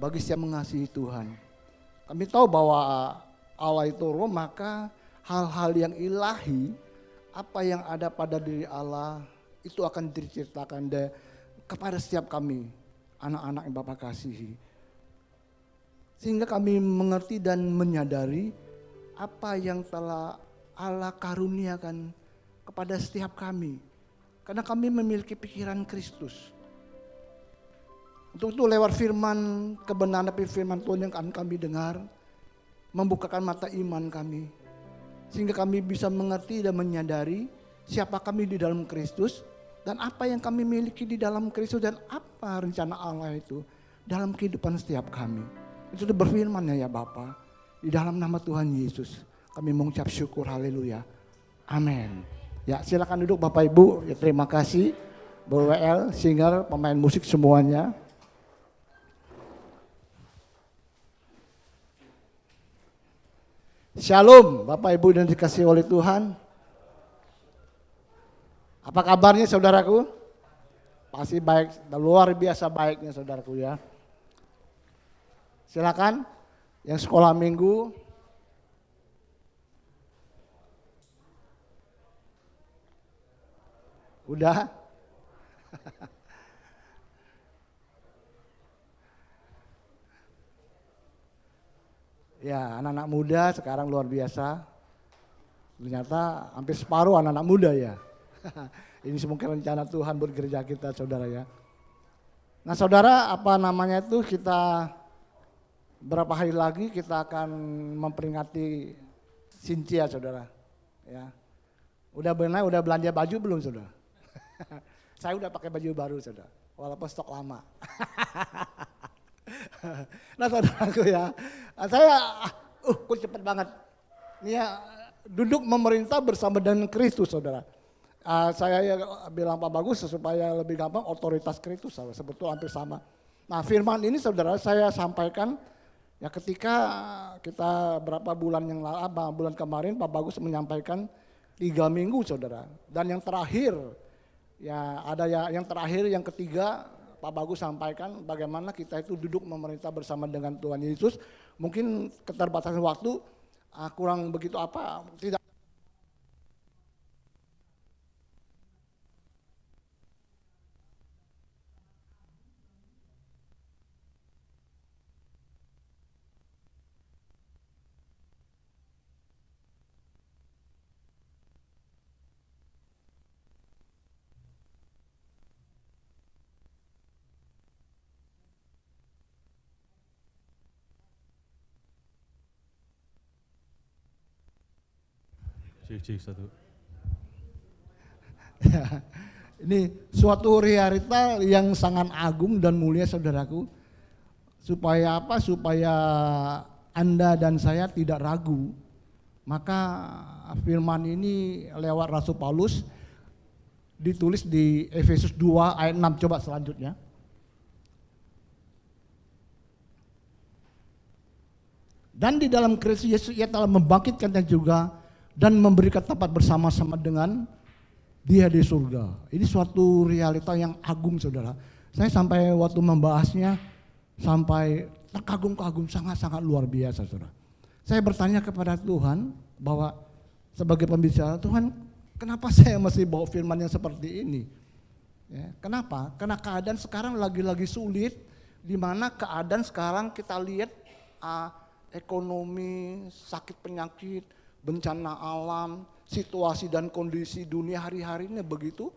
bagi siapa mengasihi Tuhan. Kami tahu bahwa Allah itu roh, maka hal-hal yang ilahi, apa yang ada pada diri Allah itu akan diceritakan kepada setiap kami, anak-anak yang Bapa kasihi. Sehingga kami mengerti dan menyadari apa yang telah Allah karuniakan kepada setiap kami. Karena kami memiliki pikiran Kristus. Untuk itu lewat firman kebenaran firman Tuhan yang akan kami dengar, membukakan mata iman kami. Sehingga kami bisa mengerti dan menyadari siapa kami di dalam Kristus dan apa yang kami miliki di dalam Kristus dan apa rencana Allah itu dalam kehidupan setiap kami. Itu berfirman ya Bapa, di dalam nama Tuhan Yesus kami mengucap syukur, haleluya, amin. Ya silakan duduk Bapak Ibu, ya, terima kasih Bu WL, singer, pemain musik semuanya. Shalom Bapak Ibu dan dikasihi oleh Tuhan. Apa kabarnya saudaraku? Pasti baik, luar biasa baiknya saudaraku ya. Silakan yang sekolah minggu. Udah? Ya, anak-anak muda sekarang luar biasa. Ternyata hampir separuh anak-anak muda ya. Ini mungkin rencana Tuhan buat gereja kita saudara ya. Nah saudara, apa namanya itu, kita berapa hari lagi kita akan memperingati Cynthia saudara. Ya. Udah belanja baju belum saudara? Saya udah pakai baju baru saudara, walaupun stok lama. Nah saudaraku ya, saya kok cepet banget. Ini ya, duduk memerintah bersama dengan Kristus saudara. Saya ya bilang Pak Bagus supaya lebih gampang, otoritas Kristus saudara, sebetulnya hampir sama. Nah firman ini saudara saya sampaikan ya ketika kita berapa bulan yang lalu, bulan kemarin Pak Bagus menyampaikan 3 minggu saudara. Dan yang terakhir ya ada ya yang terakhir yang ketiga Pak Bagus sampaikan bagaimana kita itu duduk memerintah bersama dengan Tuhan Yesus. Mungkin keterbatasan waktu kurang begitu tidak. Cik, satu. Ya, ini suatu realita yang sangat agung dan mulia saudaraku. Supaya apa? Supaya Anda dan saya tidak ragu. Maka firman ini lewat Rasul Paulus ditulis di Efesus 2 ayat 6. Coba selanjutnya. Dan di dalam Kristus Yesus ia telah membangkitkannya juga dan memberikan tempat bersama-sama dengan Dia di surga. Ini suatu realita yang agung saudara. Saya sampai waktu membahasnya sampai terkagum-kagum, sangat-sangat luar biasa saudara. Saya bertanya kepada Tuhan bahwa sebagai pembicara, Tuhan kenapa saya masih bawa firman yang seperti ini? Ya, kenapa? Karena keadaan sekarang lagi-lagi sulit, di mana keadaan sekarang kita lihat ekonomi, sakit penyakit, bencana alam, situasi dan kondisi dunia hari-hari ini begitu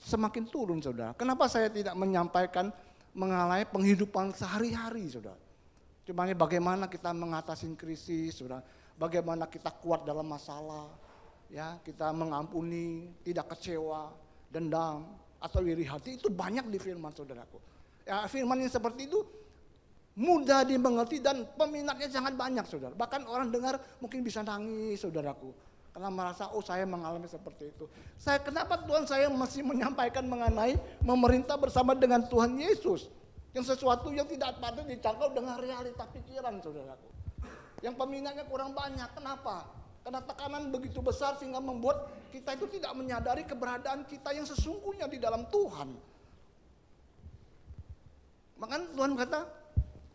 semakin turun saudara. Kenapa saya tidak menyampaikan mengenai penghidupan sehari-hari saudara. Cuma bagaimana kita mengatasi krisis saudara, bagaimana kita kuat dalam masalah, ya kita mengampuni, tidak kecewa, dendam atau iri hati, itu banyak di firman saudaraku. Ya firman yang seperti itu mudah dimengerti dan peminatnya sangat banyak saudara. Bahkan orang dengar mungkin bisa nangis saudaraku. Karena merasa saya mengalami seperti itu. Kenapa Tuhan saya masih menyampaikan mengenai memerintah bersama dengan Tuhan Yesus. Yang sesuatu yang tidak patut dijangkau dengan realita pikiran saudaraku. Yang peminatnya kurang banyak. Kenapa? Karena tekanan begitu besar sehingga membuat kita itu tidak menyadari keberadaan kita yang sesungguhnya di dalam Tuhan. Makanya Tuhan kata,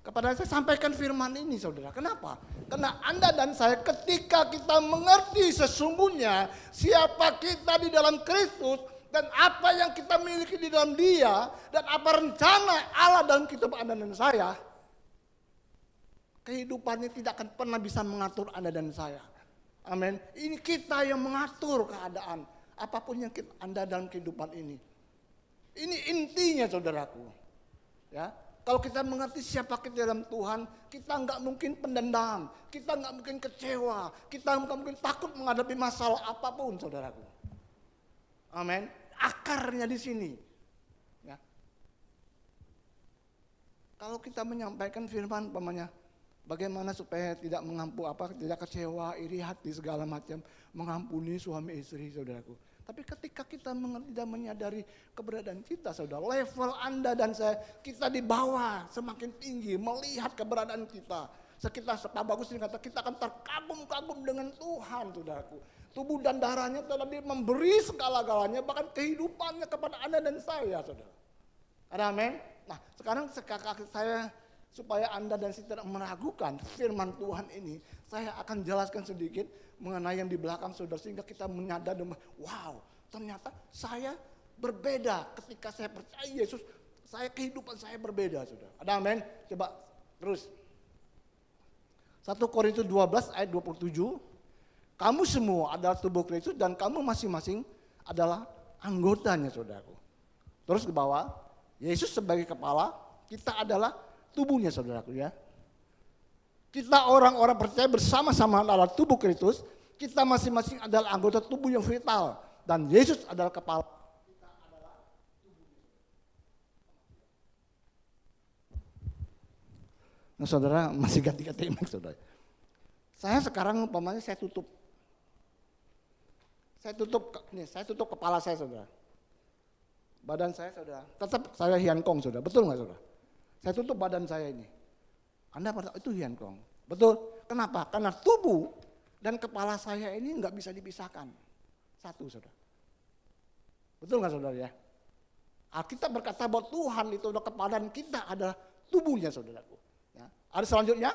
Kepada saya sampaikan firman ini saudara. Kenapa? Karena Anda dan saya ketika kita mengerti sesungguhnya siapa kita di dalam Kristus dan apa yang kita miliki di dalam Dia dan apa rencana Allah dalam kehidupan Anda dan saya, kehidupannya tidak akan pernah bisa mengatur Anda dan saya. Amin. Ini kita yang mengatur keadaan apapun yang Anda dalam kehidupan ini. Ini intinya saudaraku. Ya, kalau kita mengerti siapa kita dalam Tuhan, kita nggak mungkin pendendam, kita nggak mungkin kecewa, kita nggak mungkin takut menghadapi masalah apapun, saudaraku. Amin. Akarnya di sini. Ya. Kalau kita menyampaikan firman, umpamanya, bagaimana supaya tidak tidak kecewa, iri hati segala macam, mengampuni suami istri, saudaraku. Tapi ketika kita tidak menyadari keberadaan kita, saudara, level Anda dan saya, kita di bawah semakin tinggi melihat keberadaan kita. Sekitar Pak Bagus ini kata kita akan terkagum-kagum dengan Tuhan, saudaraku. Tubuh dan darahnya telah memberi segala-galanya, bahkan kehidupannya kepada Anda dan saya, saudara. Ada amin? Nah, sekarang saya supaya Anda dan saya tidak meragukan firman Tuhan ini, saya akan jelaskan sedikit mengenai yang di belakang saudara sehingga kita menyadari, wow, ternyata saya berbeda ketika saya percaya Yesus, kehidupan saya berbeda, saudara. Ada amin? Coba terus. 1 Korintus 12 ayat 27, kamu semua adalah tubuh Kristus dan kamu masing-masing adalah anggotanya, saudaraku. Terus ke bawah, Yesus sebagai kepala, kita adalah tubuhnya, saudaraku ya. Kita orang-orang percaya bersama-sama adalah tubuh Kristus, kita masing-masing adalah anggota tubuh yang vital dan Yesus adalah kepala. Kita adalah tubuh. Nah, saudara masih ganti-ganti mic, saudara. Saya sekarang umpamanya saya tutup kepala saya, saudara. Badan saya, saudara. Tetap saya hiankong, saudara. Betul nggak, saudara? Saya tutup badan saya ini. Anda percaya itu hiankong. Betul. Kenapa? Karena tubuh dan kepala saya ini nggak bisa dipisahkan. Satu, saudara. Betul nggak, saudara ya? Alkitab berkata bahwa Tuhan itu adalah kepala dan kita adalah tubuhnya, saudaraku. Ya. Ada selanjutnya?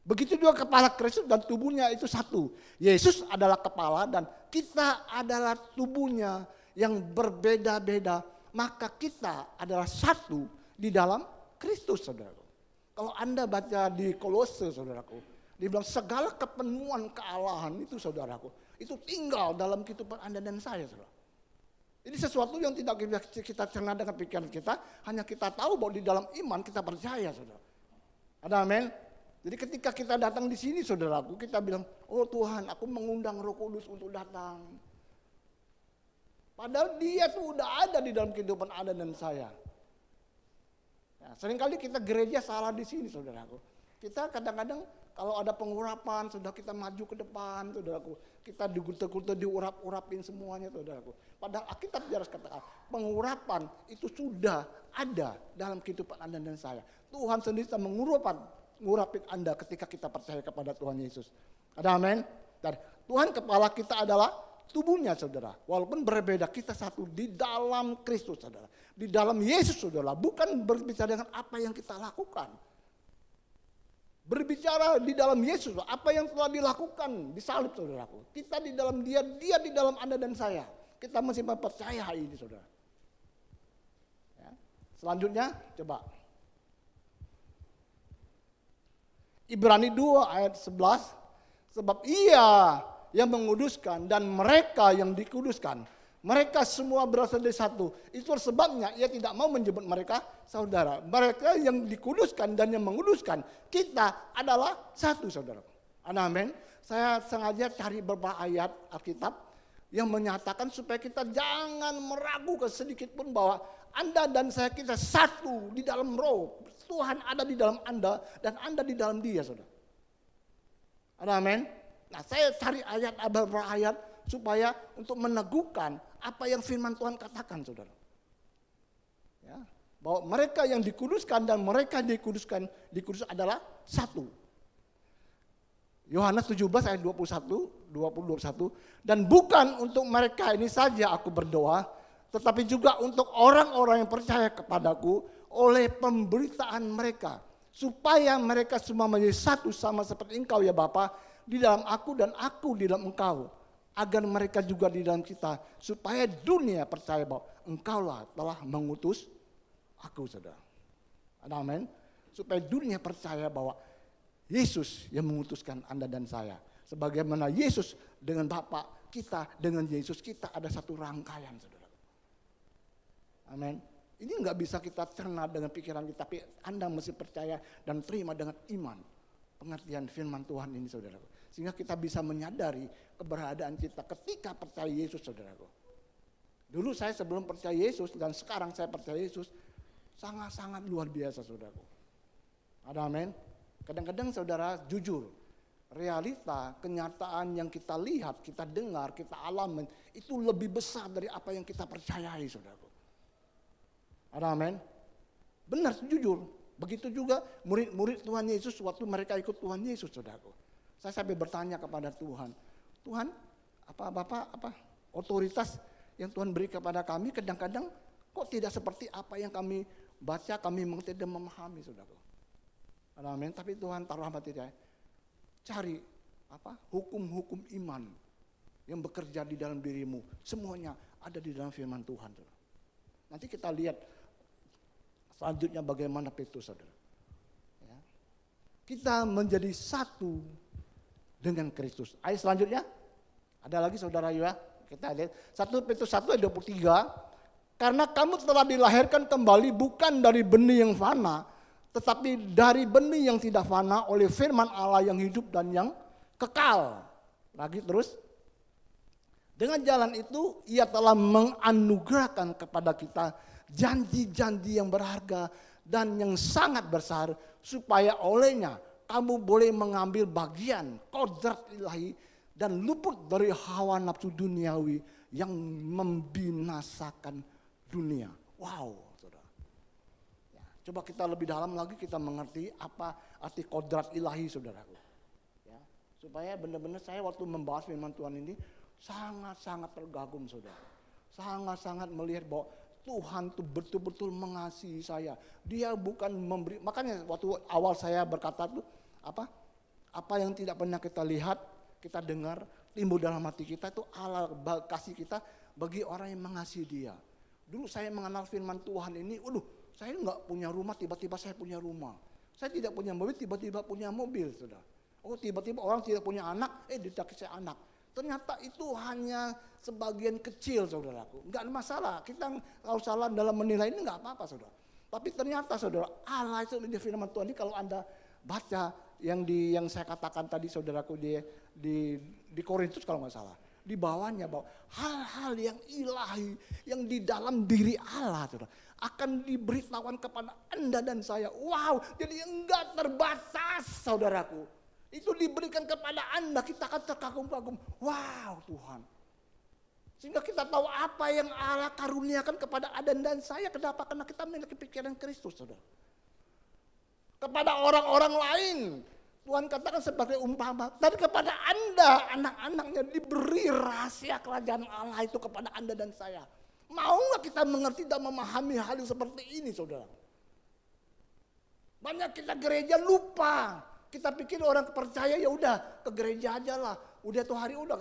Begitu juga kepala Kristus dan tubuhnya itu satu. Yesus adalah kepala dan kita adalah tubuhnya yang berbeda-beda. Maka kita adalah satu di dalam Kristus, saudaraku. Kalau Anda baca di Kolose, saudaraku, dibilang segala kepenuhan kealahan itu, saudaraku, itu tinggal dalam kehidupan Anda dan saya, saudara. Ini sesuatu yang tidak kita cerna dengan pikiran kita, hanya kita tahu bahwa di dalam iman kita percaya, saudara. Ada amin? Jadi ketika kita datang di sini, saudaraku, kita bilang, oh Tuhan, aku mengundang Roh Kudus untuk datang. Padahal Dia tuh udah ada di dalam kehidupan Anda dan saya. Ya, seringkali kita gereja salah di sini, saudaraku. Kita kadang-kadang kalau ada pengurapan, sudah kita maju ke depan, saudaraku. Kita digulter-gulter diurap-urapin semuanya, saudaraku. Padahal Alkitab jelas katakan, pengurapan itu sudah ada dalam kehidupan Anda dan saya. Tuhan sendiri telah mengurapin Anda ketika kita percaya kepada Tuhan Yesus. Ada amin? Dan Tuhan kepala kita adalah tubuhnya, saudara. Walaupun berbeda, kita satu di dalam Kristus, saudara. Di dalam Yesus, saudara. Bukan berbicara dengan apa yang kita lakukan. Berbicara di dalam Yesus, apa yang telah dilakukan di salib, saudaraku. Kita di dalam Dia, Dia di dalam Anda dan saya. Kita mesti percaya ini, saudara. Ya. Selanjutnya, coba. Ibrani 2 ayat 11. Sebab Ia yang menguduskan dan mereka yang dikuduskan, mereka semua berasal dari satu. Itu sebabnya Ia tidak mau menyebut mereka saudara. Mereka yang dikuduskan dan yang menguduskan, kita adalah satu, saudara. Amin. Saya sengaja cari beberapa ayat Alkitab yang menyatakan supaya kita jangan meragukan sedikit pun bahwa Anda dan saya kita satu di dalam Roh. Tuhan ada di dalam Anda dan Anda di dalam Dia, saudara. Amin. Nah, saya cari beberapa ayat supaya untuk meneguhkan apa yang firman Tuhan katakan, saudara. Ya, bahwa mereka yang dikuduskan dan mereka dikudus adalah satu. Yohanes 17 ayat 21, dan bukan untuk mereka ini saja aku berdoa, tetapi juga untuk orang-orang yang percaya kepadaku, oleh pemberitaan mereka. Supaya mereka semua menjadi satu sama seperti Engkau ya Bapa, di dalam aku dan aku di dalam Engkau. Agar mereka juga di dalam kita, supaya dunia percaya bahwa Engkaulah telah mengutus aku, saudara. Amin. Supaya dunia percaya bahwa Yesus yang mengutuskan Anda dan saya. Sebagaimana Yesus dengan Bapa, kita dengan Yesus, kita ada satu rangkaian, saudara. Amin. Ini nggak bisa kita cerna dengan pikiran kita, tapi Anda mesti percaya dan terima dengan iman pengertian firman Tuhan ini, saudaraku. Sehingga kita bisa menyadari keberadaan kita ketika percaya Yesus, saudaraku. Dulu saya sebelum percaya Yesus dan sekarang saya percaya Yesus, sangat-sangat luar biasa, saudaraku. Ada amin. Kadang-kadang saudara jujur, realita, kenyataan yang kita lihat, kita dengar, kita alami itu lebih besar dari apa yang kita percayai, saudaraku. Ada amin. Benar, jujur. Begitu juga murid-murid Tuhan Yesus waktu mereka ikut Tuhan Yesus, saudaraku. Saya sampai bertanya kepada Tuhan, Tuhan, apa otoritas yang Tuhan beri kepada kami kadang-kadang kok tidak seperti apa yang kami baca, kami mengerti dan memahami, saudaraku. Ada amin. Tapi Tuhan taruh hati saya, cari hukum-hukum iman yang bekerja di dalam dirimu, semuanya ada di dalam firman Tuhan, saudara. Nanti kita lihat selanjutnya bagaimana Petrus, saudara. Ya. Kita menjadi satu dengan Kristus. Ayat selanjutnya, ada lagi saudara ya, kita lihat 1 Petrus 1 ayat 23. Karena kamu telah dilahirkan kembali bukan dari benih yang fana, tetapi dari benih yang tidak fana oleh firman Allah yang hidup dan yang kekal. Lagi terus, dengan jalan itu ia telah menganugerahkan kepada kita janji-janji yang berharga dan yang sangat besar, supaya olehnya kamu boleh mengambil bagian kodrat ilahi dan luput dari hawa nafsu duniawi yang membinasakan dunia. Wow, saudara. Ya, coba kita lebih dalam lagi kita mengerti apa arti kodrat ilahi, saudaraku. Ya, supaya benar-benar saya waktu membahas firman Tuhan ini sangat-sangat tergagum, saudara. Sangat-sangat melihat bahwa Tuhan itu betul-betul mengasihi saya. Dia bukan memberi, makanya waktu awal saya berkata tuh apa yang tidak pernah kita lihat, kita dengar, timbul dalam hati kita itu Allah kasih kita bagi orang yang mengasihi Dia. Dulu saya mengenal firman Tuhan ini, saya nggak punya rumah, tiba-tiba saya punya rumah. Saya tidak punya mobil, tiba-tiba punya mobil, saudara. Tiba-tiba orang tidak punya anak, dikasih saya anak. Ternyata itu hanya sebagian kecil, saudaraku. Enggak ada masalah. Kita kalau salah dalam menilai ini enggak apa-apa, saudara. Tapi ternyata, saudara, Allah itu di firman Tuhan ini kalau Anda baca yang saya katakan tadi, saudaraku, di Korintus kalau nggak salah, di bawahnya bahwa hal-hal yang ilahi yang di dalam diri Allah, saudara, akan diberitahukan kepada Anda dan saya. Wow, jadi enggak terbatas, saudaraku. Itu diberikan kepada Anda, kita akan terkagum-kagum. Wow, Tuhan. Sehingga kita tahu apa yang Allah karuniakan kepada Anda dan saya. Kenapa? Karena kita memiliki pikiran Kristus, saudara. Kepada orang-orang lain, Tuhan katakan sebagai umpama. Dan kepada Anda, anak-anaknya, diberi rahasia kerajaan Allah itu kepada Anda dan saya. Mau nggak kita mengerti dan memahami hal yang seperti ini, saudara? Banyak kita gereja lupa. Kita pikir orang percaya ya udah ke gereja aja lah, udah tuh hari udah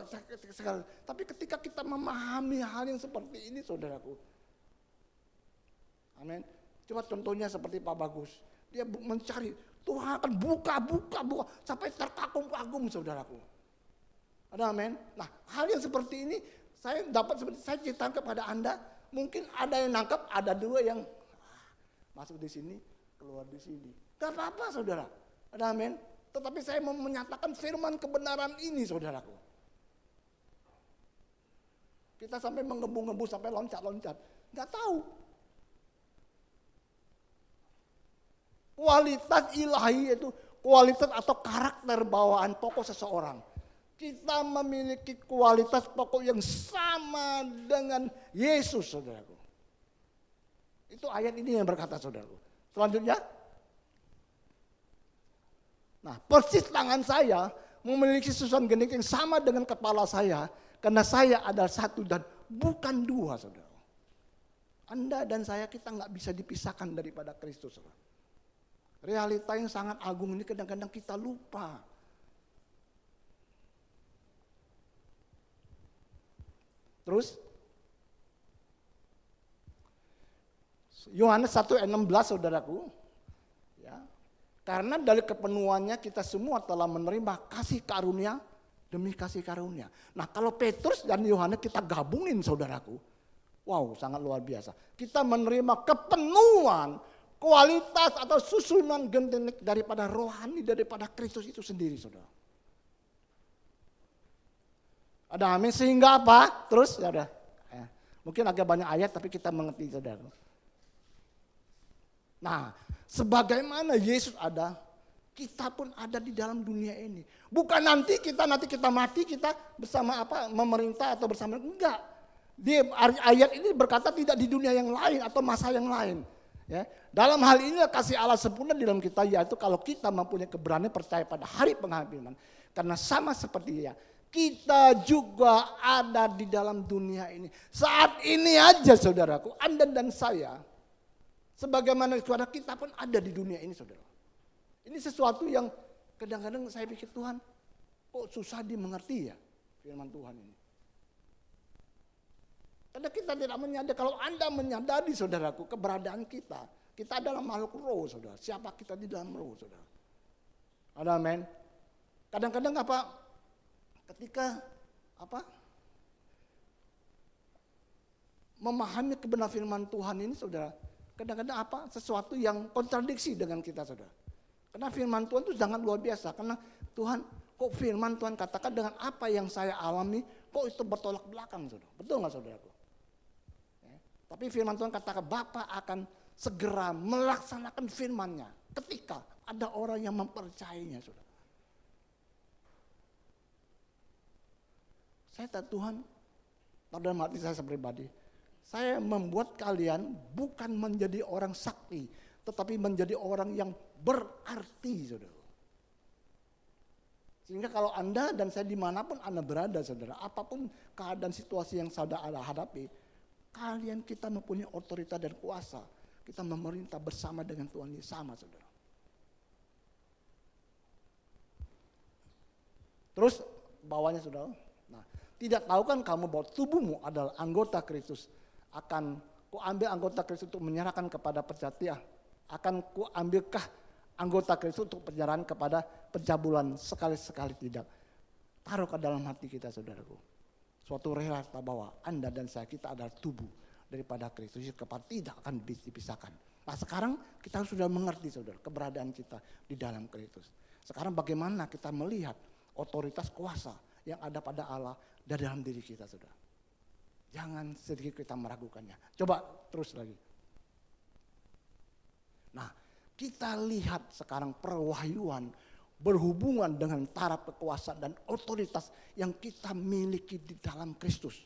sekarang. Tapi ketika kita memahami hal yang seperti ini, saudaraku, amin. Coba contohnya seperti Pak Bagus, dia mencari Tuhan akan buka sampai terkagum-kagum, saudaraku. Ada amin. Nah, hal yang seperti ini saya dapat seperti saya ceritakan kepada Anda. Mungkin ada yang nangkap, ada dua yang masuk di sini, keluar di sini. Gak apa-apa, saudara. Ada amin. Tetapi saya mau menyatakan firman kebenaran ini, saudaraku. Kita sampai menggebu-gebu, sampai loncat-loncat. Gak tahu. Kualitas ilahi itu kualitas atau karakter bawaan pokok seseorang. Kita memiliki kualitas pokok yang sama dengan Yesus, saudaraku. Itu ayat ini yang berkata, saudaraku. Selanjutnya. Nah, persis tangan saya memiliki susunan genetik yang sama dengan kepala saya, karena saya adalah satu dan bukan dua, saudara. Anda dan saya kita nggak bisa dipisahkan daripada Kristus. Realita yang sangat agung ini kadang-kadang kita lupa. Terus Yohanes 1 ayat 16 saudaraku. Ya. Karena dari kepenuhannya kita semua telah menerima kasih karunia demi kasih karunia. Nah kalau Petrus dan Yohanes kita gabungin saudaraku. Wow sangat luar biasa. Kita menerima kepenuhan, kualitas atau susunan genetik daripada rohani daripada Kristus itu sendiri saudara. Ada amin sehingga apa? Terus ya udah. Ya. Mungkin agak banyak ayat tapi kita mengerti saudara. Nah, sebagaimana Yesus ada, kita pun ada di dalam dunia ini. Bukan nanti kita mati kita bersama memerintah atau bersama enggak. Di ayat ini berkata tidak di dunia yang lain atau masa yang lain. Ya. Dalam hal ini kasih Allah sempurna di dalam kita yaitu kalau kita mempunyai keberanian percaya pada hari penghakiman. Karena sama seperti dia. Kita juga ada di dalam dunia ini. Saat ini aja saudaraku, Anda dan saya, sebagaimana saudara kita pun ada di dunia ini saudara. Ini sesuatu yang kadang-kadang saya pikir Tuhan, kok susah dimengerti ya firman Tuhan ini. Karena kita tidak menyadari, kalau Anda menyadari saudaraku keberadaan kita adalah makhluk roh saudara. Siapa kita di dalam roh saudara. Ada amin. Kadang-kadang ketika memahami kebenaran firman Tuhan ini saudara, kadang-kadang sesuatu yang kontradiksi dengan kita saudara. Karena firman Tuhan itu sangat luar biasa. Karena Tuhan, kok firman Tuhan katakan dengan apa yang saya alami, kok itu bertolak belakang saudara. Betul nggak saudaraku? Ya. Tapi firman Tuhan katakan Bapa akan segera melaksanakan firman-Nya ketika ada orang yang mempercayainya saudara. Saya tak Tuhan, dalam hati saya pribadi, saya membuat kalian bukan menjadi orang sakti, tetapi menjadi orang yang berarti, saudara. Sehingga kalau Anda dan saya dimanapun Anda berada, saudara, apapun keadaan situasi yang saudara hadapi, kalian kita mempunyai otoritas dan kuasa. Kita memerintah bersama dengan Tuhan Yesus sama, saudara. Terus bawahnya, saudara. Nah, tidak tahu kan kamu bahwa tubuhmu adalah anggota Kristus. Akan kuambil anggota Kristus untuk menyerahkan kepada percaya. Akan kuambilkah anggota Kristus untuk penyerahan kepada pencabulan sekali-sekali tidak. Taruh ke dalam hati kita saudaraku. Suatu realita bahwa Anda dan saya kita adalah tubuh daripada Kristus. Kepada tidak akan dipisahkan. Nah sekarang kita sudah mengerti saudara keberadaan kita di dalam Kristus. Sekarang bagaimana kita melihat otoritas kuasa yang ada pada Allah dari dalam diri kita saudara. Jangan sedikit kita meragukannya. Coba terus lagi. Nah kita lihat sekarang perwahyuan berhubungan dengan taraf kekuasaan dan otoritas yang kita miliki di dalam Kristus.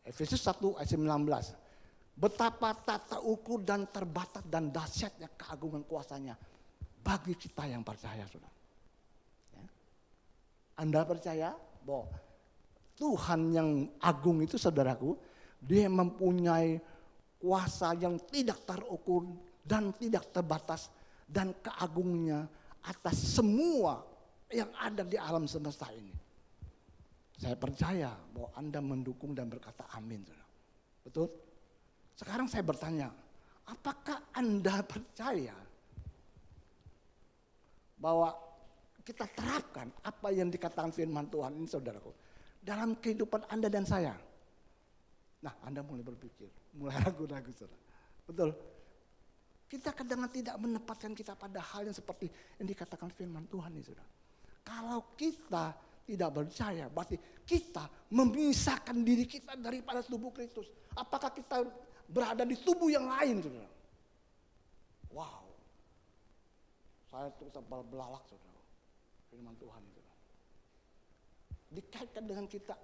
Efesus 1 ayat 19. Betapa tata ukur dan terbatas dan dahsyatnya keagungan kuasanya bagi kita yang percaya saudara. Anda percaya bahwa Tuhan yang agung itu saudaraku, dia mempunyai kuasa yang tidak terukur dan tidak terbatas dan keagungnya atas semua yang ada di alam semesta ini. Saya percaya bahwa Anda mendukung dan berkata amin. Saudara. Betul? Sekarang saya bertanya, apakah Anda percaya bahwa kita terapkan apa yang dikatakan firman Tuhan ini saudaraku dalam kehidupan Anda dan saya? Nah Anda mulai berpikir, mulai ragu-ragu saudara. Betul? Kita kadang tidak menempatkan kita pada hal yang seperti yang dikatakan firman Tuhan ini saudara. Kalau kita tidak percaya berarti kita memisahkan diri kita daripada tubuh Kristus. Apakah kita berada di tubuh yang lain saudara? Wow. Saya terus belalak saudara. Firman Tuhan itu dikaitkan dengan kita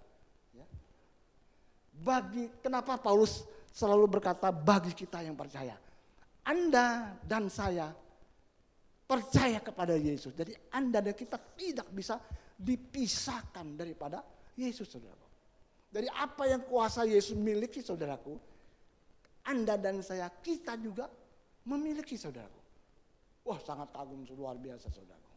ya. Kenapa Paulus selalu berkata bagi kita yang percaya? Anda dan saya percaya kepada Yesus. Jadi Anda dan kita tidak bisa dipisahkan daripada Yesus saudara. Dari apa yang kuasa Yesus miliki saudaraku, Anda dan saya, kita juga memiliki saudaraku. Wah, sangat kagum, luar biasa saudaraku.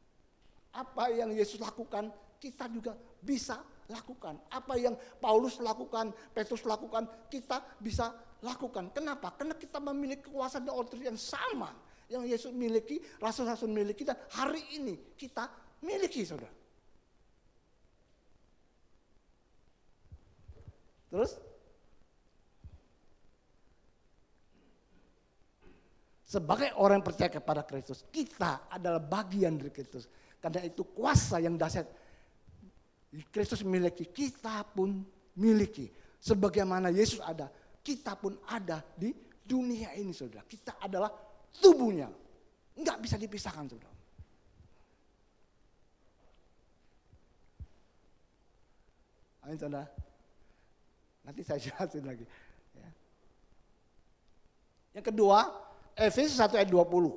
Apa yang Yesus lakukan, kita juga bisa lakukan. Apa yang Paulus lakukan, Petrus lakukan, kita bisa lakukan. Kenapa? Karena kita memiliki kekuasaan dan otoritas yang sama. Yang Yesus miliki, rasul-rasul miliki, dan hari ini kita miliki saudara. Terus? Sebagai orang yang percaya kepada Kristus, kita adalah bagian dari Kristus. Karena itu kuasa yang dahsyat Kristus miliki, kita pun miliki. Sebagaimana Yesus ada, kita pun ada di dunia ini saudara. Kita adalah tubuhnya. Enggak bisa dipisahkan saudara. Amin saudara. Nanti saya jelasin lagi. Ya. Yang kedua, Efesus 1 ayat 20.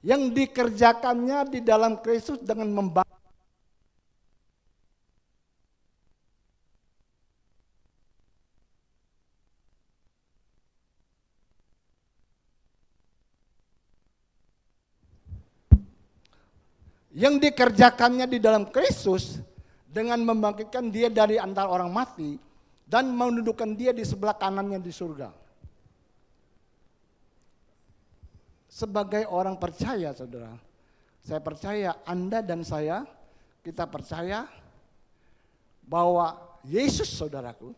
Yang dikerjakannya di dalam Kristus dengan membangun. Yang dikerjakannya di dalam Kristus dengan membangkitkan dia dari antara orang mati dan menundukkan dia di sebelah kanannya di surga. Sebagai orang percaya saudara, saya percaya Anda dan saya, kita percaya bahwa Yesus saudaraku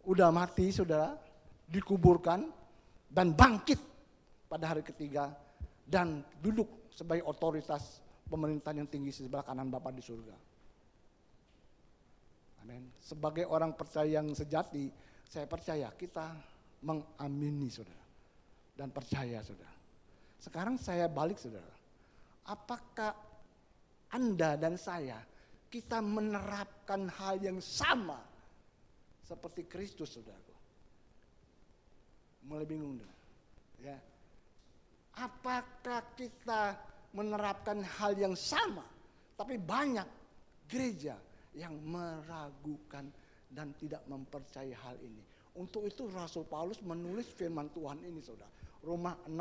udah mati saudara, dikuburkan dan bangkit pada hari ketiga dan duduk sebagai otoritas pemerintahan yang tinggi di sebelah kanan Bapa di surga. Amin. Sebagai orang percaya yang sejati, saya percaya kita mengamini saudara dan percaya saudara. Sekarang saya balik saudara. Apakah Anda dan saya kita menerapkan hal yang sama seperti Kristus saudara? Mulai bingung dah. Ya. Apakah kita menerapkan hal yang sama, tapi banyak gereja yang meragukan dan tidak mempercayai hal ini. Untuk itu Rasul Paulus menulis firman Tuhan ini saudara. Roma 6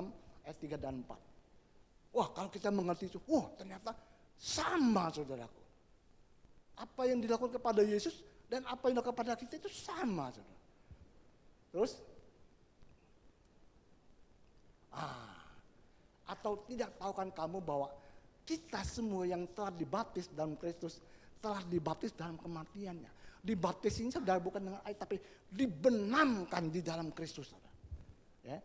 ayat 3 dan 4. Wah, kalau kita mengerti itu, ternyata sama saudaraku. Apa yang dilakukan kepada Yesus dan apa yang dilakukan kepada kita itu sama saudara. Terus? Atau tidak tahukah kamu bahwa kita semua yang telah dibaptis dalam Kristus telah dibaptis dalam kematiannya. Dibaptis ini saudara bukan dengan air tapi dibenamkan di dalam Kristus saudara. Ya.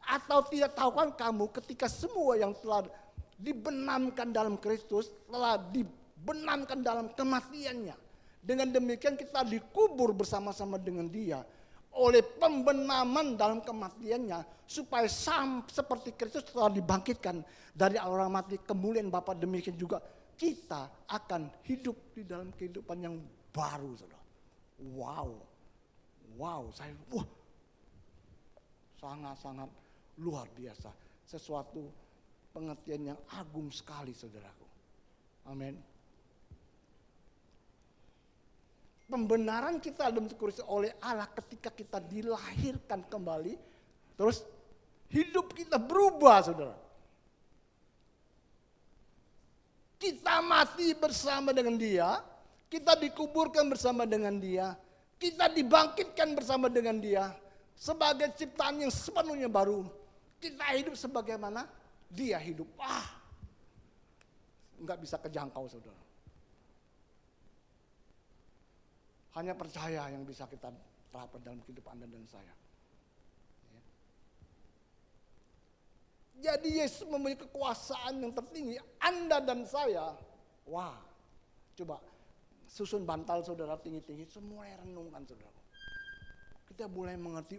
Atau tidak tahukah kamu ketika semua yang telah dibenamkan dalam Kristus telah dibenamkan dalam kematiannya. Dengan demikian kita dikubur bersama-sama dengan dia. Oleh pembenaman dalam kematiannya supaya seperti Kristus telah dibangkitkan dari orang mati kemuliaan Bapa, demikian juga kita akan hidup di dalam kehidupan yang baru saudara. Wow, saya sangat-sangat luar biasa, sesuatu pengertian yang agung sekali saudaraku. Amin. Pembenaran kita dalam Kristus oleh Allah ketika kita dilahirkan kembali, terus hidup kita berubah saudara. Kita mati bersama dengan dia, kita dikuburkan bersama dengan dia, kita dibangkitkan bersama dengan dia sebagai ciptaan yang sepenuhnya baru. Kita hidup sebagaimana dia hidup. Enggak bisa kejangkau saudara. Hanya percaya yang bisa kita terapkan dalam kehidupan Anda dan saya. Ya. Jadi Yesus memiliki kekuasaan yang tertinggi. Anda dan saya, coba susun bantal saudara tinggi-tinggi, semua renungkan saudara. Kita mulai mengerti,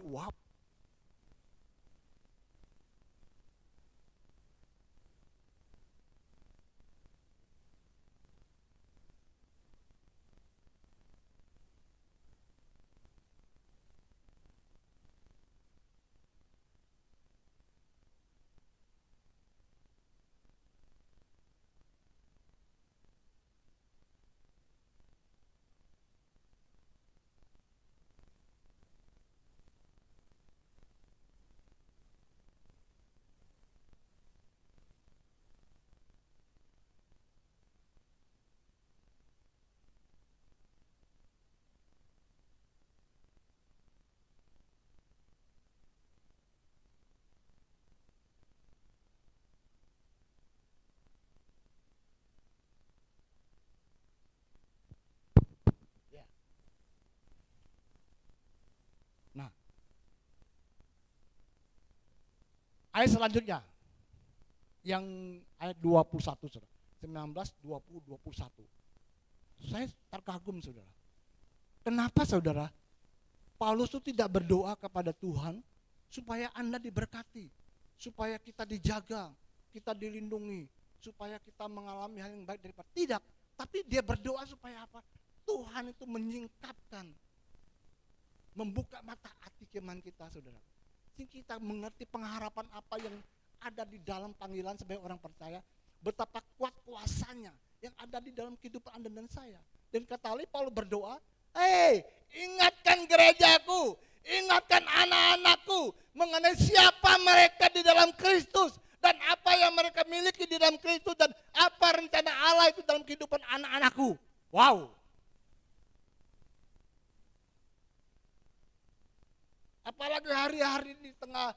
Ayat selanjutnya. Yang ayat 21, saudara. 19, 20, 21. Saya terkagum, saudara. Kenapa, saudara? Paulus itu tidak berdoa kepada Tuhan supaya Anda diberkati, supaya kita dijaga, kita dilindungi, supaya kita mengalami hal yang baik daripada. Tidak, tapi dia berdoa supaya apa? Tuhan itu menyingkapkan, membuka mata hati iman kita, saudara. Sehingga kita mengerti pengharapan apa yang ada di dalam panggilan sebagai orang percaya, betapa kuat kuasanya yang ada di dalam kehidupan Anda dan saya. Dan kata Paulus berdoa, ingatkan gerejaku, ingatkan anak-anakku mengenai siapa mereka di dalam Kristus dan apa yang mereka miliki di dalam Kristus dan apa rencana Allah itu dalam kehidupan anak-anakku. Wow. Apalagi hari-hari di tengah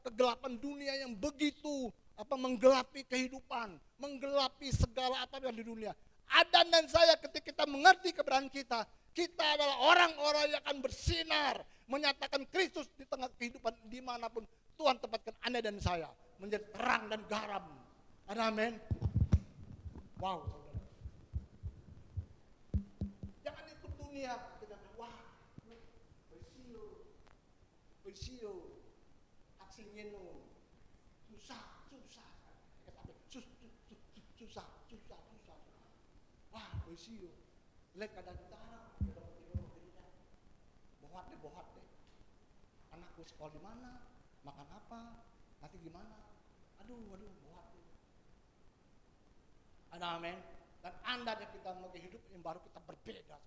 kegelapan dunia yang begitu menggelapi kehidupan, menggelapi segala apa yang di dunia. Adam dan saya ketika kita mengerti keberadaan kita, kita adalah orang-orang yang akan bersinar, menyatakan Kristus di tengah kehidupan dimanapun Tuhan tempatkan Anda dan saya, menjadi terang dan garam. Amin. Wow, saudara. Jangan ikut dunia, kita wah, bersio, aksi nyenu, susah. Wah, bersio, lek kadang bohat deh. Anakku sekolah di mana, makan apa, nanti gimana? Aduh, bohat deh. Amin. Dan Anda dan kita mau hidup yang baru kita berbeda.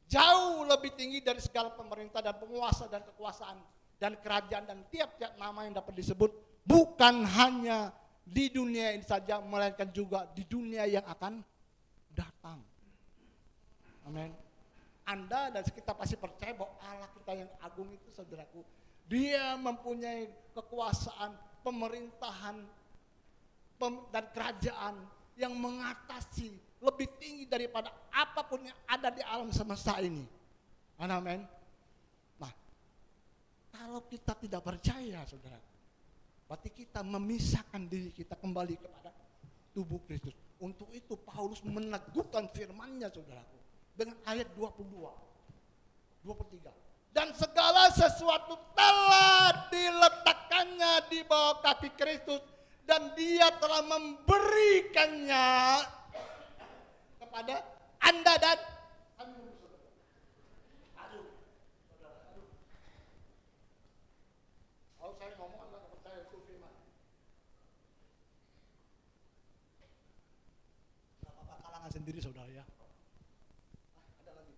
Jauh lebih tinggi dari segala pemerintah dan penguasa dan kekuasaan dan kerajaan dan tiap-tiap nama yang dapat disebut, bukan hanya di dunia ini saja, melainkan juga di dunia yang akan datang. Amin. Anda dan kita pasti percaya bahwa Allah kita yang agung itu, saudaraku, Dia mempunyai kekuasaan, pemerintahan dan kerajaan yang mengatasi lebih tinggi daripada apapun yang ada di alam semesta ini. Amin. Nah, kalau kita tidak percaya, saudara, berarti kita memisahkan diri kita kembali kepada tubuh Kristus. Untuk itu Paulus meneguhkan firman-Nya, saudaraku, dengan ayat 22, 23. Dan segala sesuatu telah diletakkannya di bawah kaki Kristus, dan Dia telah memberikannya kepada Anda dan aduh. Kalau saya ngomong Anda nggak percaya itu firman. Nggak apa-apa, kalangan sendiri, saudara ya. Ada lagi.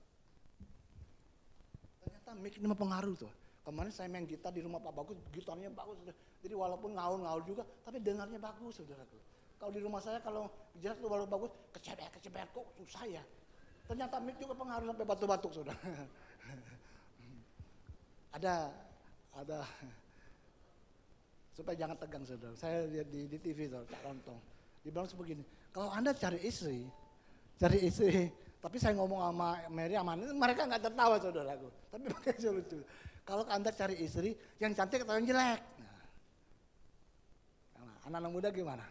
Ternyata mic ini mempengaruhi tuh. Kemarin saya main gitar di rumah Pak Bagus, gitarnya bagus. Jadi walaupun ngaul-ngaul juga, tapi dengarnya bagus, saudaraku. Kalau di rumah saya kalau jelas tuh walaupun bagus, kecebet kok susah ya. Ternyata mic juga pengaruh sampai batuk-batuk, saudara. Ada supaya jangan tegang, saudara. Saya lihat di TV, saudara, Cak Rontong. Dibilang sebegini, kalau Anda cari istri, tapi saya ngomong sama Mary, mereka nggak tertawa, saudaraku. Tapi makanya lucu. Kalau Anda cari istri yang cantik atau yang jelek, nah, anak-anak muda gimana?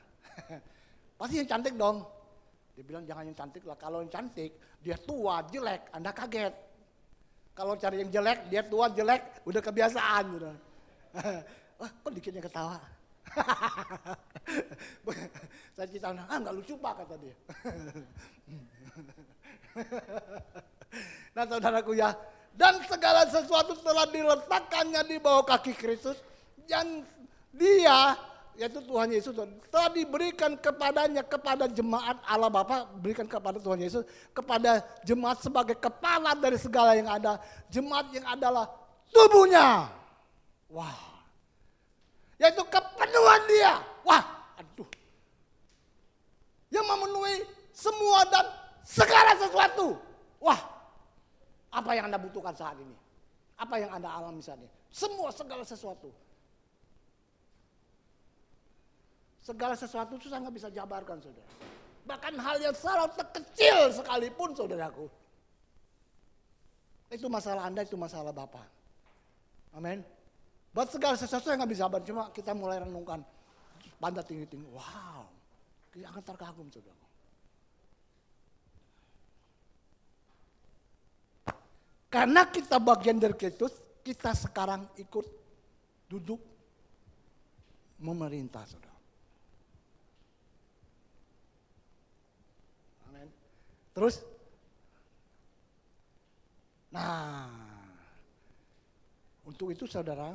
Pasti yang cantik dong. Dia bilang jangan yang cantik lah. Kalau yang cantik dia tua jelek, Anda kaget. Kalau cari yang jelek dia tua jelek, udah kebiasaan gitu. Wah, kok dikitnya ketawa. Saya cerita, nggak lucu Pak, kata dia. Nah, saudaraku ya, dan segala sesuatu telah diletakkannya di bawah kaki Kristus, dan Dia, yaitu Tuhan Yesus, telah diberikan kepadanya, kepada jemaat Allah Bapa, berikan kepada Tuhan Yesus, kepada jemaat sebagai kepala dari segala yang ada. Jemaat yang adalah tubuhnya. Wah, yaitu kepenuhan Dia. Wah, aduh, yang memenuhi semua dan segala sesuatu. Wah, apa yang Anda butuhkan saat ini? Apa yang Anda alami saat ini? Semua, segala sesuatu. Segala sesuatu itu saya nggak bisa jabarkan, saudara. Bahkan hal yang sangat terkecil sekalipun, saudaraku. Itu masalah Anda, itu masalah Bapak. Amin. Buat segala sesuatu yang gak bisa sabar, cuma kita mulai renungkan. Panjat tinggi-tinggi, wow. Kita akan terkagum, saudara. Karena kita bagian dari Kristus, kita sekarang ikut duduk memerintah, saudara. Amin. Terus, nah, untuk itu saudara,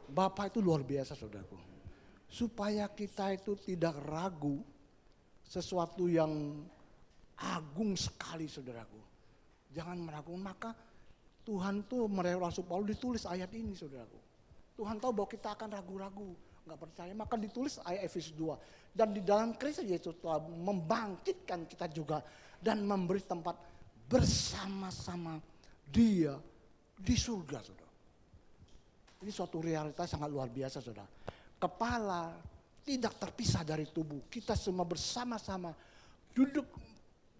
Bapak itu luar biasa saudaraku. Supaya kita itu tidak ragu sesuatu yang agung sekali saudaraku. Jangan meragukan, maka Tuhan tuh melalui Rasul Paulus ditulis ayat ini saudaraku. Tuhan tahu bahwa kita akan ragu-ragu, nggak percaya, maka ditulis ayat Efesus 2. Dan di dalam Kristus Yesus telah membangkitkan kita juga dan memberi tempat bersama-sama Dia di surga saudara. Ini suatu realitas sangat luar biasa saudara. Kepala tidak terpisah dari tubuh. Kita semua bersama-sama duduk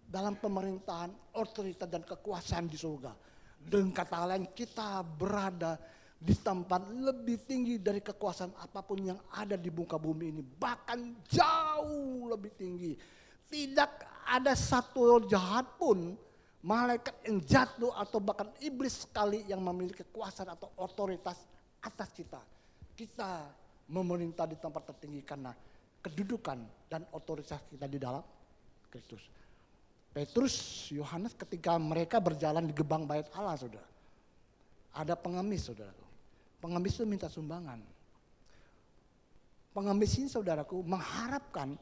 dalam pemerintahan, otoritas dan kekuasaan di surga. Dengan kata lain kita berada di tempat lebih tinggi dari kekuasaan apapun yang ada di muka bumi ini. Bahkan jauh lebih tinggi. Tidak ada satu jahat pun, malaikat yang jatuh atau bahkan iblis sekali yang memiliki kekuasaan atau otoritas atas kita. Kita memerintah di tempat tertinggi karena kedudukan dan otoritas kita di dalam Kristus. Petrus, Yohanes ketika mereka berjalan di gerbang bait Allah saudara. Ada pengemis saudara. Pengemis itu minta sumbangan. Pengemis ini saudaraku mengharapkan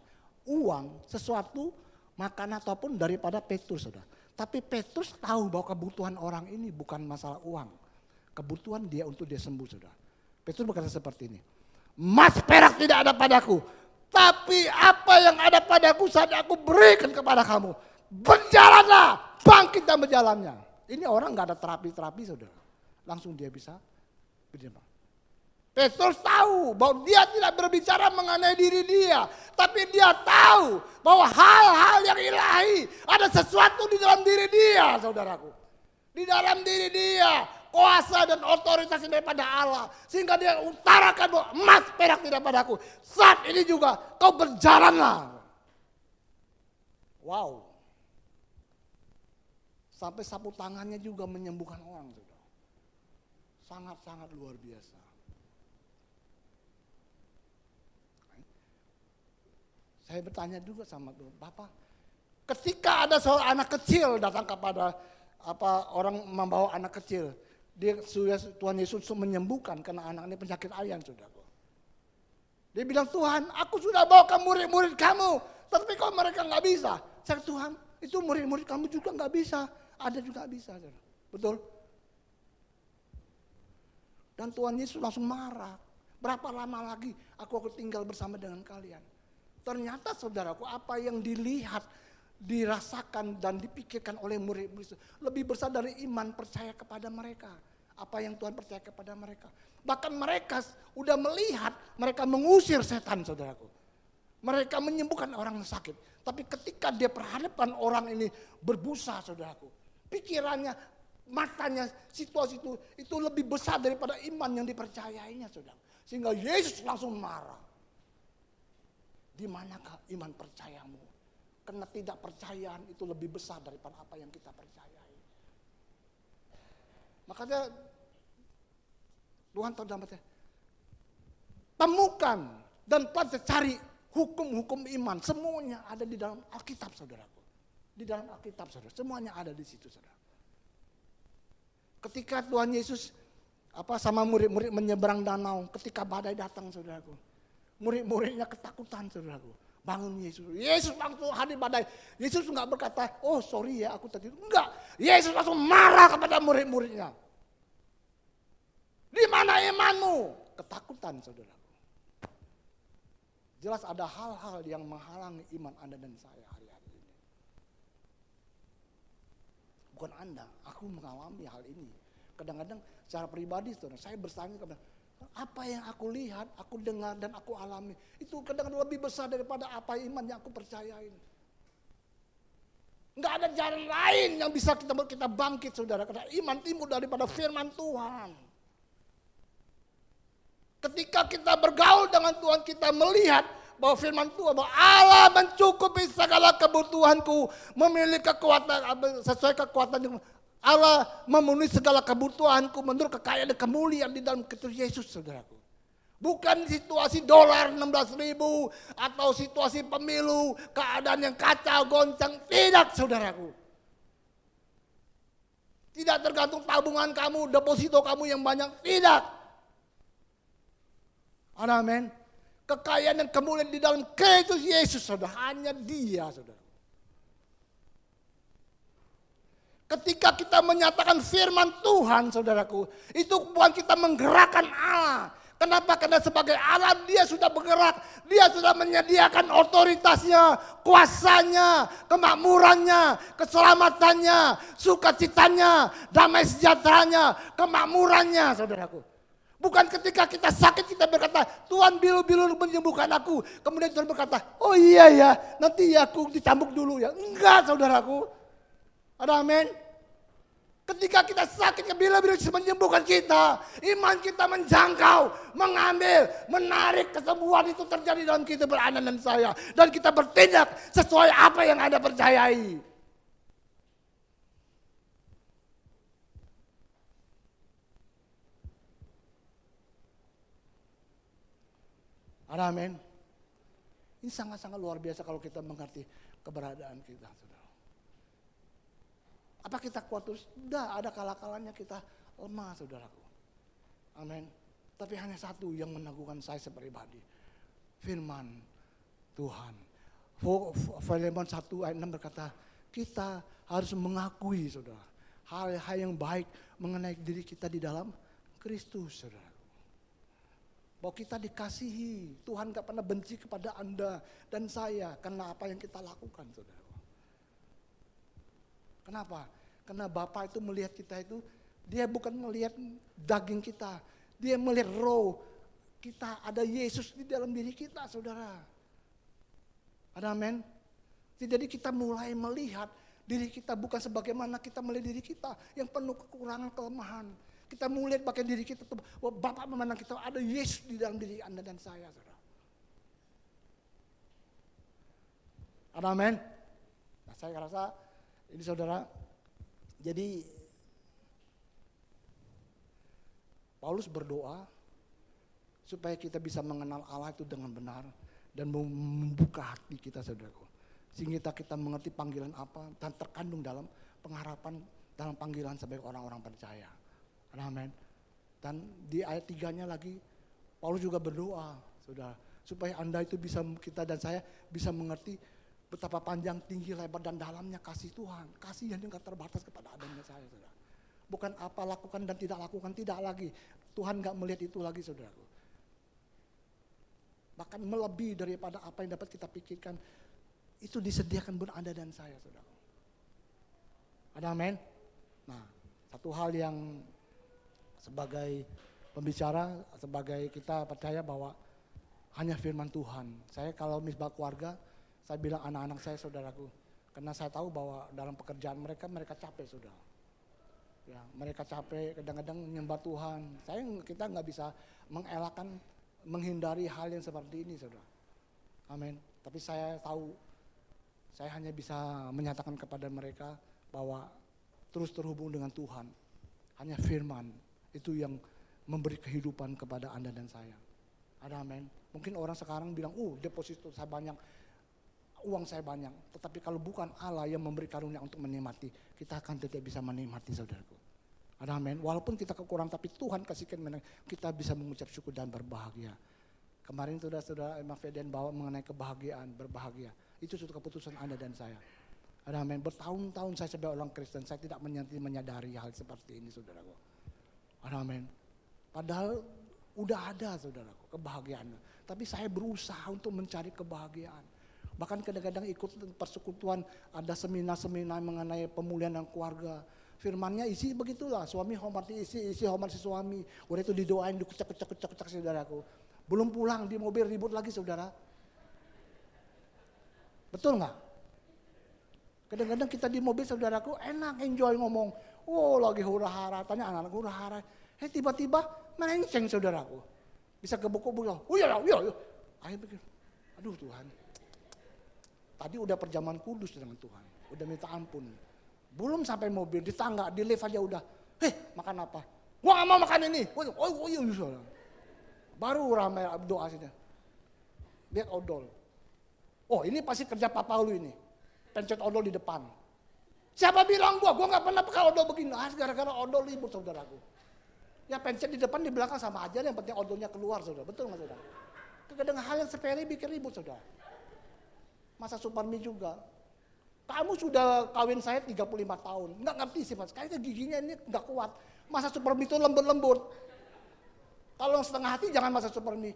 uang, sesuatu, makanan ataupun daripada Petrus saudara. Tapi Petrus tahu bahwa kebutuhan orang ini bukan masalah uang. Kebutuhan dia untuk dia sembuh saudara. Petrus berkata seperti ini. Emas perak tidak ada padaku. Tapi apa yang ada padaku saat aku berikan kepada kamu. Berjalanlah, bangkit dan berjalannya. Ini orang gak ada terapi-terapi saudara. Langsung dia bisa berjalan. Petrus tahu bahwa dia tidak berbicara mengenai diri dia. Tapi dia tahu bahwa hal-hal yang ilahi. Ada sesuatu di dalam diri dia saudaraku. Di dalam diri dia kuasa dan otoritas daripada Allah. Sehingga dia utarakan bahwa emas perak tidak padaku. Saat ini juga kau berjalanlah. Wow. Sampai sapu tangannya juga menyembuhkan orang. Saudara. Sangat-sangat luar biasa. Saya bertanya juga sama Tuhan, Bapak, ketika ada seorang anak kecil datang kepada orang membawa anak kecil, Tuhan Yesus menyembuhkan karena anak ini penyakit ayan, saudara. Dia bilang, Tuhan, aku sudah bawa ke murid-murid kamu, tapi kok mereka nggak bisa? Saya Tuhan, itu murid-murid kamu juga nggak bisa, ada juga bisa, saudara. Betul? Dan Tuhan Yesus langsung marah. Berapa lama lagi aku tinggal bersama dengan kalian? Ternyata saudaraku apa yang dilihat, dirasakan dan dipikirkan oleh murid-murid itu lebih besar dari iman percaya kepada mereka. Apa yang Tuhan percaya kepada mereka. Bahkan mereka udah melihat mereka mengusir setan saudaraku. Mereka menyembuhkan orang yang sakit. Tapi ketika dia perhadapan orang ini berbusa saudaraku. Pikirannya, matanya, situasi itu lebih besar daripada iman yang dipercayainya saudara. Sehingga Yesus langsung marah. Di manakah iman percayamu? Karena tidak percayaan itu lebih besar daripada apa yang kita percayai. Makanya Tuhan tahu dalam hati, temukan dan cari hukum-hukum iman. Semuanya ada di dalam Alkitab saudaraku. Di dalam Alkitab saudara. Semuanya ada di situ saudara. Ketika Tuhan Yesus sama murid-murid menyeberang danau. Ketika badai datang saudaraku. Murid-muridnya ketakutan saudaraku. Bangun Yesus. Yesus langsung hadir badai. Yesus enggak berkata, oh sorry ya aku tadi. Enggak. Yesus langsung marah kepada murid-muridnya. Di mana imanmu? Ketakutan saudaraku. Jelas ada hal-hal yang menghalangi iman Anda dan saya hari-hari ini. Bukan Anda, aku mengalami hal ini. Kadang-kadang secara pribadi saudara, saya bertanya kepada apa yang aku lihat, aku dengar dan aku alami. Itu kadang-kadang lebih besar daripada apa iman yang aku percayain. Enggak ada jalan lain yang bisa kita bangkit, saudara. Karena iman timbul daripada firman Tuhan. Ketika kita bergaul dengan Tuhan, kita melihat bahwa firman Tuhan, bahwa Allah mencukupi segala kebutuhanku, memiliki kekuatan sesuai kekuatan Allah, memenuhi segala kebutuhanku menurut kekayaan dan kemuliaan di dalam Kristus Yesus, saudaraku. Bukan situasi dolar 16.000 atau situasi pemilu, keadaan yang kacau, goncang. Tidak, saudaraku. Tidak tergantung tabungan kamu, deposito kamu yang banyak. Tidak. Amin. Kekayaan dan kemuliaan di dalam Kristus Yesus, saudara. Hanya Dia, saudara. Ketika kita menyatakan firman Tuhan, saudaraku, itu bukan kita menggerakkan Allah. Kenapa? Karena sebagai Allah Dia sudah bergerak. Dia sudah menyediakan otoritasnya, kuasanya, kemakmurannya, keselamatannya, sukacitanya, damai sejahteranya, kemakmurannya, saudaraku. Bukan ketika kita sakit kita berkata, Tuhan bilu-bilu menyembuhkan aku. Kemudian Tuhan berkata, oh iya ya, nanti aku dicambuk dulu ya. Enggak, saudaraku. Ada amin. Ketika kita sakit, bila-bila menyembuhkan kita, iman kita menjangkau, mengambil, menarik kesembuhan itu terjadi dalam kehidupan Anda dan saya. Dan kita bertindak sesuai apa yang Anda percayai. Amin. Ini sangat-sangat luar biasa kalau kita mengerti keberadaan kita, saudara. Apa kita kuat terus? Tidak, ada kala-kalanya kita lemah, saudaraku. Amin. Tapi hanya satu yang meneguhkan saya sepribadi. Firman Tuhan. Filemon 1 ayat 6 berkata, kita harus mengakui, saudara, hal-hal yang baik mengenai diri kita di dalam Kristus, saudara. Bahwa kita dikasihi, Tuhan gak pernah benci kepada Anda dan saya karena apa yang kita lakukan, saudara. Kenapa? Karena Bapa itu melihat kita itu, Dia bukan melihat daging kita, Dia melihat roh kita, ada Yesus di dalam diri kita, saudara. Ada amin? Jadi kita mulai melihat diri kita bukan sebagaimana kita melihat diri kita yang penuh kekurangan, kelemahan. Kita mulai pakai diri kita, bahwa Bapak memandang kita ada Yesus di dalam diri Anda dan saya, saudara. Ada amin? Nah, saya rasa ini, saudara, jadi Paulus berdoa supaya kita bisa mengenal Allah itu dengan benar dan membuka hati kita, saudaraku. Sehingga kita mengerti panggilan apa dan terkandung dalam pengharapan dalam panggilan sebagai orang-orang percaya. Amin. Dan di ayat 3-nya lagi Paulus juga berdoa, saudara, supaya Anda itu bisa, kita dan saya bisa mengerti betapa panjang, tinggi, lebar dan dalamnya kasih Tuhan. Kasih yang tidak terbatas kepada Anda dan saya, saudara. Bukan apa lakukan dan tidak lakukan, tidak lagi. Tuhan gak melihat itu lagi, saudaraku. Bahkan melebihi daripada apa yang dapat kita pikirkan. Itu disediakan buat Anda dan saya, saudara. Ada amin? Nah, satu hal yang sebagai pembicara, sebagai kita percaya bahwa hanya firman Tuhan. Saya kalau misbah keluarga, saya bilang anak-anak saya, saudaraku. Karena saya tahu bahwa dalam pekerjaan mereka capek, saudara. Ya, mereka capek, kadang-kadang menyembah Tuhan. Kita nggak bisa mengelakkan, menghindari hal yang seperti ini, saudara. Amin. Tapi saya tahu, saya hanya bisa menyatakan kepada mereka bahwa terus terhubung dengan Tuhan. Hanya firman itu yang memberi kehidupan kepada Anda dan saya. Ada amin. Mungkin orang sekarang bilang, deposito saya banyak, uang saya banyak. Tetapi kalau bukan Allah yang memberi karunia untuk menikmati, kita akan tidak bisa menikmati, saudaraku. Ada amin. Walaupun kita kekurangan, tapi Tuhan kasihkan kita bisa mengucap syukur dan berbahagia. Kemarin saudara Emang Fedian bawa mengenai kebahagiaan, berbahagia. Itu suatu keputusan Anda dan saya. Ada amin. Bertahun-tahun saya sebagai orang Kristen, saya tidak menyadari hal seperti ini, saudaraku. Amin. Padahal udah ada, saudaraku, kebahagiaan. Tapi saya berusaha untuk mencari kebahagiaan. Bahkan kadang-kadang ikut persekutuan, ada seminar-seminar mengenai pemulihan dan keluarga. Firmannya isi begitulah, suami hormati isi hormati suami. Udah itu didoain, dikucak-kucak, saudaraku. Belum pulang di mobil ribut lagi, saudara. Betul nggak? Kadang-kadang kita di mobil saudaraku enak enjoy ngomong. Oh lagi hura-hara, tanya anak-anak hura-hara. Tiba-tiba melenceng saudaraku. Bisa gebuk-gebuk, oh iya. Akhirnya pikir, aduh Tuhan. Tadi udah perjamuan kudus dengan Tuhan. Udah minta ampun. Belum sampai mobil, di tangga, di lift aja udah. Makan apa? Gua gak mau makan ini. Oh iya. Baru ramai doa sini. Lihat odol. Oh ini pasti kerja Papa lu ini. Pencet odol di depan. Siapa bilang gua gak pernah pakai odol begini. Gara-gara odol ribut saudaraku. Ya pencet di depan, di belakang sama aja, yang penting odolnya keluar saudara. Betul gak saudara? Kadang hal yang sepele bikin ribut saudara. Masa Suparmi juga. Kamu sudah kawin saya 35 tahun. Nggak ngerti sih mas. Kayaknya giginya ini nggak kuat. Masa Suparmi itu lembut-lembut. Kalau setengah hati jangan masa Suparmi.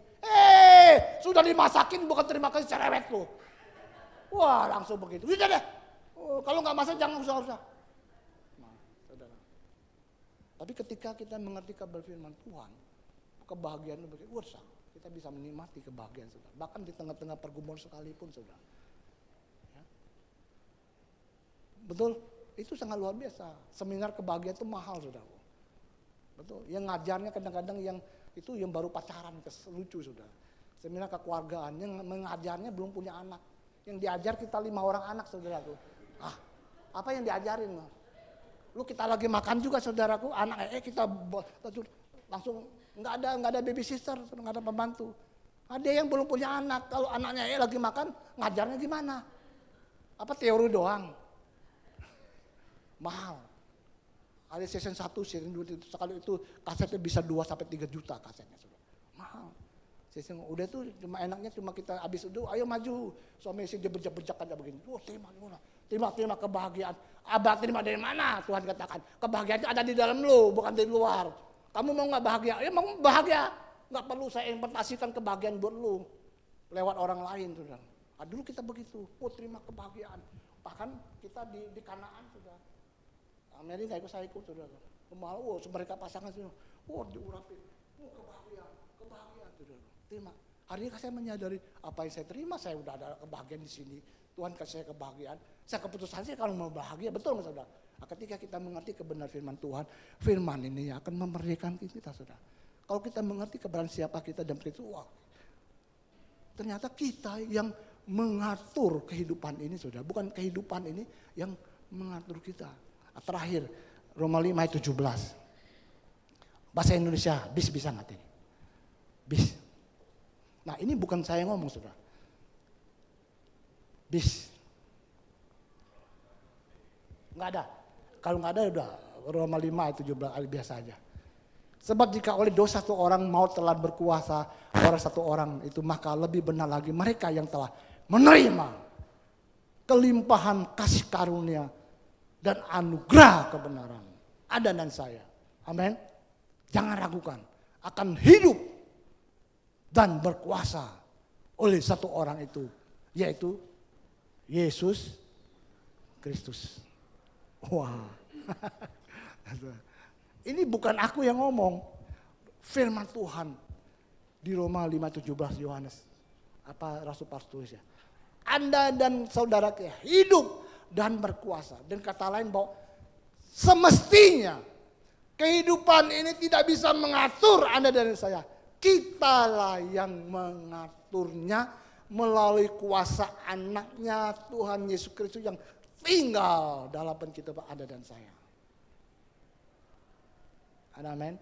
Sudah dimasakin bukan terima kasih cerewet lo. Wah langsung begitu. Udah deh. Kalau nggak masak jangan usah-usah. Nah, saudara. Tapi ketika kita mengerti kabar firman Tuhan, kebahagiaan itu begitu. Kita bisa menikmati kebahagiaan saudara. Bahkan di tengah-tengah pergumulan sekalipun saudara. Betul, itu sangat luar biasa. Seminar kebahagiaan itu mahal saudara. Betul, yang ngajarnya kadang-kadang yang itu yang baru pacaran, lucu saudara. Seminar kekeluargaan, yang mengajarnya belum punya anak. Yang diajar kita 5 orang anak saudaraku. Apa yang diajarin? Lu kita lagi makan juga saudaraku, anak kita langsung nggak ada babysitter, nggak ada pembantu. Ada yang belum punya anak, kalau anaknya lagi makan, ngajarnya gimana? Apa teori doang? Mahal. Ada season 1, season 2, sekali itu kasetnya bisa 2-3 juta kasetnya. Mahal. Season udah tuh cuma enaknya cuma kita habis itu ayo maju. Suami istri dia bejak-bejak aja begini. Terima kebahagiaan. Abah terima dari mana? Tuhan katakan, kebahagiaan itu ada di dalam lu, bukan di luar. Kamu mau nggak bahagia? Ya mau bahagia. Nggak perlu saya investasikan kebahagiaan buat lu lewat orang lain, saudara. Dulu kita begitu. Terima kebahagiaan. Bahkan kita di Kanaan sudah. Mary nggak ikut, saya ikut saudara. Malu, mereka pasangan semua. Diurapin. Kebahagiaan saudara. Terima. Hari ini saya menyadari apa yang saya terima, saya udah ada kebahagiaan di sini. Tuhan kasih saya kebahagiaan. Saya keputusan saya kalau mau bahagia, betul nggak saudara? Ketika kita mengerti kebenaran firman Tuhan, firman ini akan memerdekakan kita saudara. Kalau kita mengerti kebenaran siapa kita dan itu, ternyata kita yang mengatur kehidupan ini saudara. Bukan kehidupan ini yang mengatur kita. Terakhir, Roma 5 ayat 17. Bahasa Indonesia, bisa nggak ini? Bis. Nah ini bukan saya ngomong saudara. Bis. Nggak ada. Kalau nggak ada udah Roma 5 ayat 17 biasa aja. Sebab jika oleh dosa satu orang maut telah berkuasa oleh satu orang itu, maka lebih benar lagi mereka yang telah menerima kelimpahan kasih karunia dan anugerah kebenaran ada dan saya. Amin. Jangan ragukan akan hidup dan berkuasa oleh satu orang itu, yaitu Yesus Kristus. Wah. Ini bukan aku yang ngomong. Firman Tuhan di Roma 5:17 Yohanes. Apa Rasul Paulus tulis ya? Anda dan saudara hidup dan berkuasa. Dan kata lain bahwa semestinya kehidupan ini tidak bisa mengatur Anda dan saya. Kitalah yang mengaturnya melalui kuasa anaknya Tuhan Yesus Kristus yang tinggal dalam kehidupan Anda dan saya. Amin.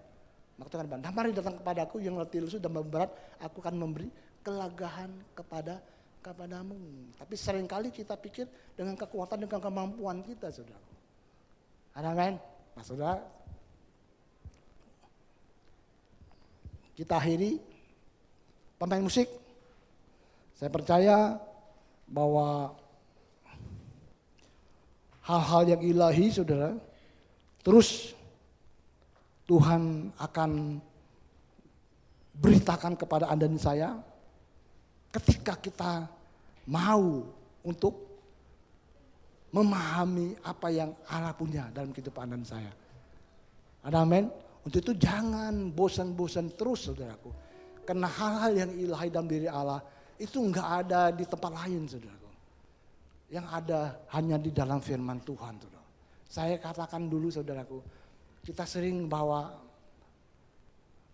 Maka Tuhan bilang, mari datang kepadaku yang letih lesu dan berat, aku akan memberi kelagahan kepadamu. Tapi seringkali kita pikir dengan kekuatan, dengan kemampuan kita, saudara. Amin. Nah, saudara, kita akhiri pemain musik. Saya percaya bahwa hal-hal yang ilahi, saudara, terus Tuhan akan beritakan kepada Anda dan saya ketika kita mau untuk memahami apa yang Allah punya dalam kehidupan Anda dan saya. Amin. Untuk itu jangan bosan-bosan terus saudaraku. Karena hal-hal yang ilahi dalam diri Allah itu enggak ada di tempat lain saudaraku. yang ada hanya di dalam firman Tuhan. Saudara. Saya katakan dulu saudaraku, kita sering bawa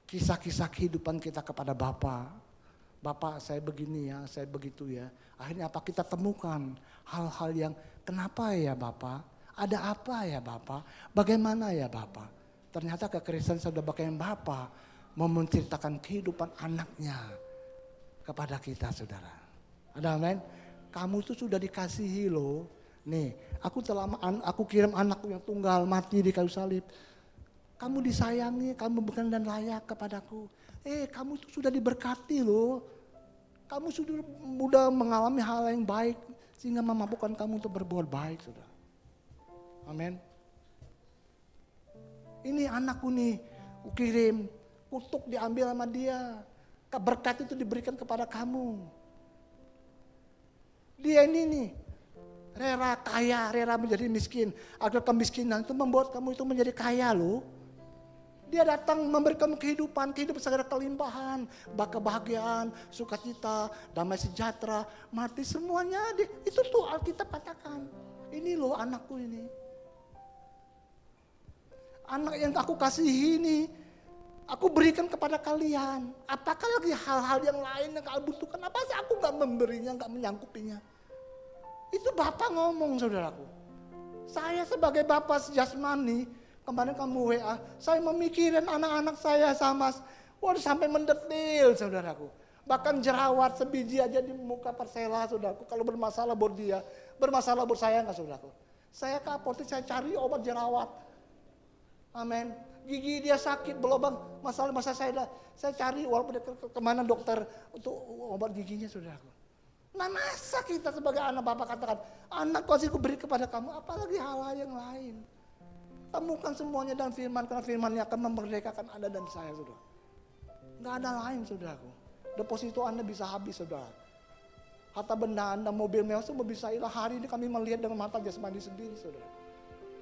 kisah-kisah kehidupan kita kepada Bapa. Bapak saya begini ya, saya begitu ya. Akhirnya apa kita temukan hal-hal yang kenapa ya Bapak? Ada apa ya Bapak? Bagaimana ya Bapak? Ternyata kekristenan sudah bagaimana Bapak mau menceritakan kehidupan anaknya kepada kita saudara. Ada amin? Kamu tuh sudah dikasihi loh. Nih, aku kirim anakku yang tunggal mati di kayu salib. Kamu disayangi, kamu bukan dan layak kepadaku. Kamu tuh sudah diberkati loh. Kamu sudah mengalami hal yang baik sehingga memampukan kamu untuk berbuat baik, saudara. Amin. Ini anakku nih, aku kirim, kutuk diambil sama dia. Berkat itu diberikan kepada kamu. Dia ini nih, rela kaya, rela menjadi miskin. Agar kemiskinan itu membuat kamu itu menjadi kaya loh. Dia datang memberikan kehidupan segala kelimpahan, kebahagiaan, sukacita, damai sejahtera, mati semuanya. Itu tuh Alkitab katakan. Ini loh anakku ini. Anak yang aku kasihi ini, aku berikan kepada kalian. Apakah lagi hal-hal yang lain yang kalian butuhkan? Apa sih aku gak memberinya, gak menyangkupinya? Itu Bapak ngomong saudaraku. Saya sebagai Bapak sejasmani, kemarin kamu WA, saya memikirin anak-anak saya sampai mendetil saudaraku. Bahkan jerawat sebiji aja di muka Persela saudaraku. Kalau bermasalah buat dia, bermasalah buat saya enggak saudaraku. Saya ke apotek, saya cari obat jerawat. Amin. Gigi dia sakit, berlubang, masalah saya cari walaupun dia kemana dokter untuk obat giginya saudaraku. Nah masa kita sebagai anak Bapak katakan, anak kasih ku beri kepada kamu, apalagi hal-hal yang lain. Temukan semuanya dalam firman, karena firman-Nya akan memerdekakan Anda dan saya, saudara. Nggak ada lain, saudaraku. Deposito Anda bisa habis, saudara. Harta benda Anda, mobil mewah semua bisa hilang. Hari ini kami melihat dengan mata jasmani sendiri, saudara.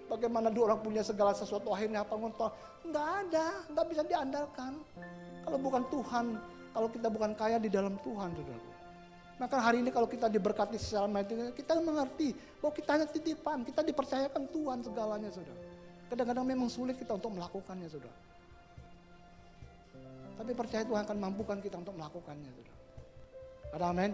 Bagaimana dua orang punya segala sesuatu akhirnya apa ngontol? Nggak ada, nggak bisa diandalkan. Kalau bukan Tuhan, kalau kita bukan kaya di dalam Tuhan, saudaraku. Maka hari ini kalau kita diberkati secara material, kita mengerti bahwa kita hanya titipan, kita dipercayakan Tuhan segalanya, saudara. Kadang-kadang memang sulit kita untuk melakukannya, saudara. Tapi percaya Tuhan akan mampukan kita untuk melakukannya, saudara. Ada amin?